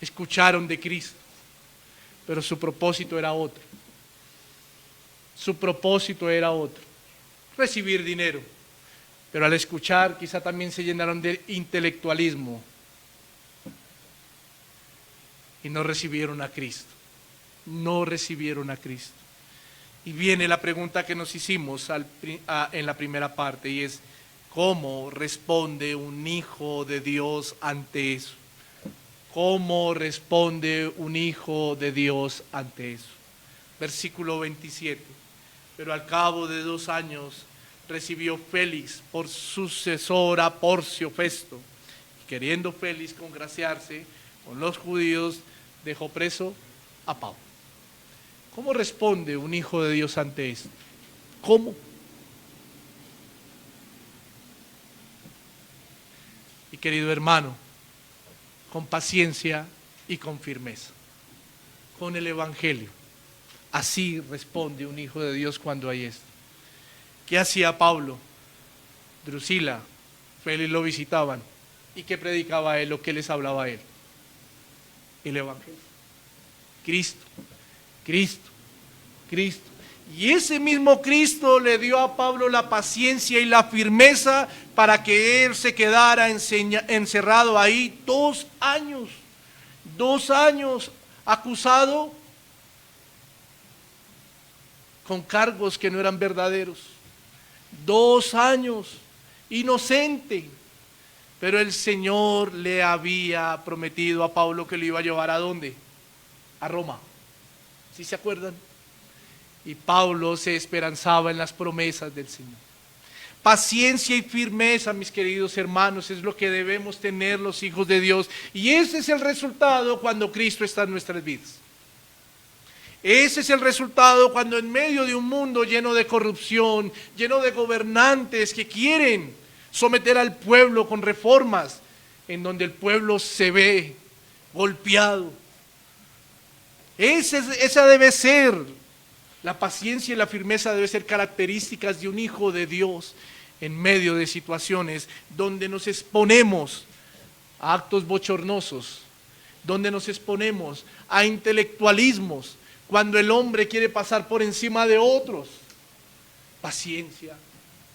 Escucharon de Cristo, pero su propósito era otro. Su propósito era otro. Recibir dinero. Pero al escuchar quizá también se llenaron de intelectualismo y no recibieron a Cristo. No recibieron a Cristo. Y viene la pregunta que nos hicimos en la primera parte, y es: ¿cómo responde un hijo de Dios ante eso? ¿Cómo responde un hijo de Dios ante eso? Versículo 27. Pero al cabo de 2 años recibió Félix por sucesor a Porcio Festo. Y queriendo Félix congraciarse con los judíos, dejó preso a Pablo. ¿Cómo responde un hijo de Dios ante esto? ¿Cómo? Y querido hermano, con paciencia y con firmeza, con el Evangelio. Así responde un hijo de Dios cuando hay esto. ¿Qué hacía Pablo? Drusila, Félix lo visitaban. ¿Y qué predicaba él o qué les hablaba a él? El Evangelio. Cristo, Cristo, Cristo. Y ese mismo Cristo le dio a Pablo la paciencia y la firmeza para que él se quedara encerrado ahí 2 años. 2 años acusado con cargos que no eran verdaderos. 2 años, inocente. Pero el Señor le había prometido a Pablo que lo iba a llevar ¿a dónde? A Roma. ¿Sí se acuerdan? Y Pablo se esperanzaba en las promesas del Señor. Paciencia y firmeza, mis queridos hermanos, es lo que debemos tener los hijos de Dios. Y ese es el resultado cuando Cristo está en nuestras vidas. Ese es el resultado cuando en medio de un mundo lleno de corrupción, lleno de gobernantes que quieren someter al pueblo con reformas, en donde el pueblo se ve golpeado. Esa debe ser, la paciencia y la firmeza deben ser características de un hijo de Dios en medio de situaciones donde nos exponemos a actos bochornosos, donde nos exponemos a intelectualismos, cuando el hombre quiere pasar por encima de otros. Paciencia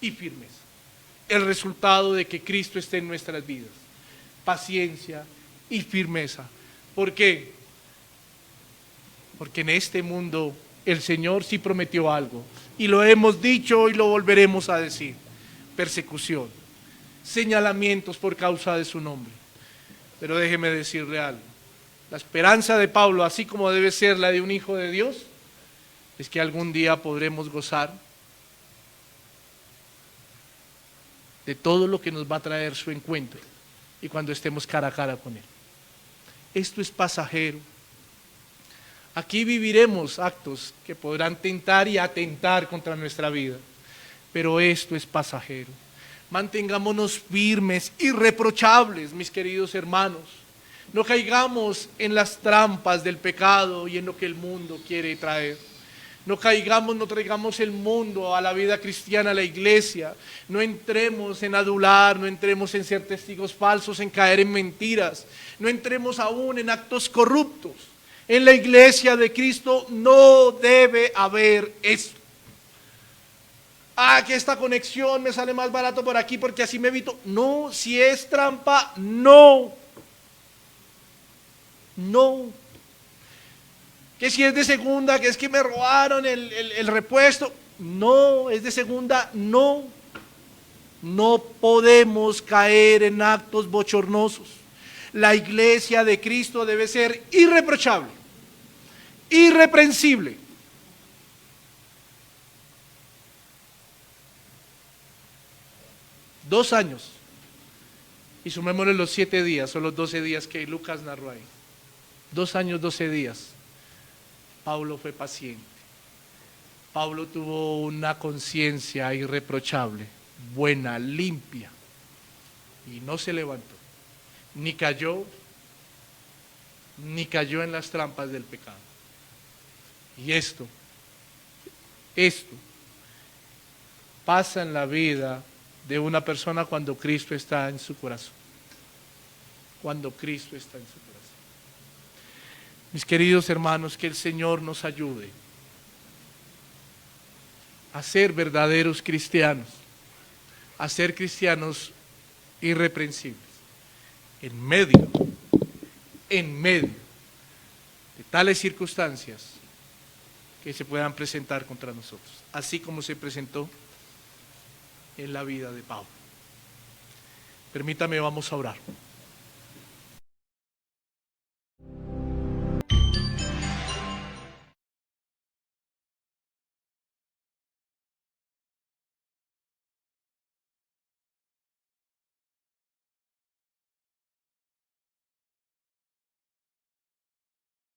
y firmeza. El resultado de que Cristo esté en nuestras vidas. Paciencia y firmeza. ¿Por qué? Porque en este mundo el Señor sí prometió algo. Y lo hemos dicho y lo volveremos a decir. Persecución. Señalamientos por causa de su nombre. Pero déjeme decirle algo. La esperanza de Pablo, así como debe ser la de un hijo de Dios, es que algún día podremos gozar de todo lo que nos va a traer su encuentro y cuando estemos cara a cara con Él. Esto es pasajero. Aquí viviremos actos que podrán tentar y atentar contra nuestra vida, pero esto es pasajero. Mantengámonos firmes, irreprochables, mis queridos hermanos. No caigamos en las trampas del pecado y en lo que el mundo quiere traer. No traigamos el mundo a la vida cristiana, a la iglesia. No entremos en adular, no entremos en ser testigos falsos, en caer en mentiras. No entremos aún en actos corruptos. En la iglesia de Cristo no debe haber esto. Que esta conexión me sale más barato por aquí porque así me evito. No, si es trampa, no. No. Que si es de segunda, que es que me robaron el repuesto. No, es de segunda, no. No podemos caer en actos bochornosos. La iglesia de Cristo debe ser irreprochable, irreprensible. Dos años. Y sumémosle los 7 días o los 12 días que Lucas narró ahí. 2 años, 12 días. Pablo fue paciente. Pablo tuvo una conciencia irreprochable, buena, limpia. Y no se levantó. Ni cayó en las trampas del pecado. Y esto pasa en la vida de una persona cuando Cristo está en su corazón. Cuando Cristo está en su corazón. Mis queridos hermanos, que el Señor nos ayude a ser verdaderos cristianos, a ser cristianos irreprensibles, en medio de tales circunstancias que se puedan presentar contra nosotros, así como se presentó en la vida de Pablo. Permítame, vamos a orar.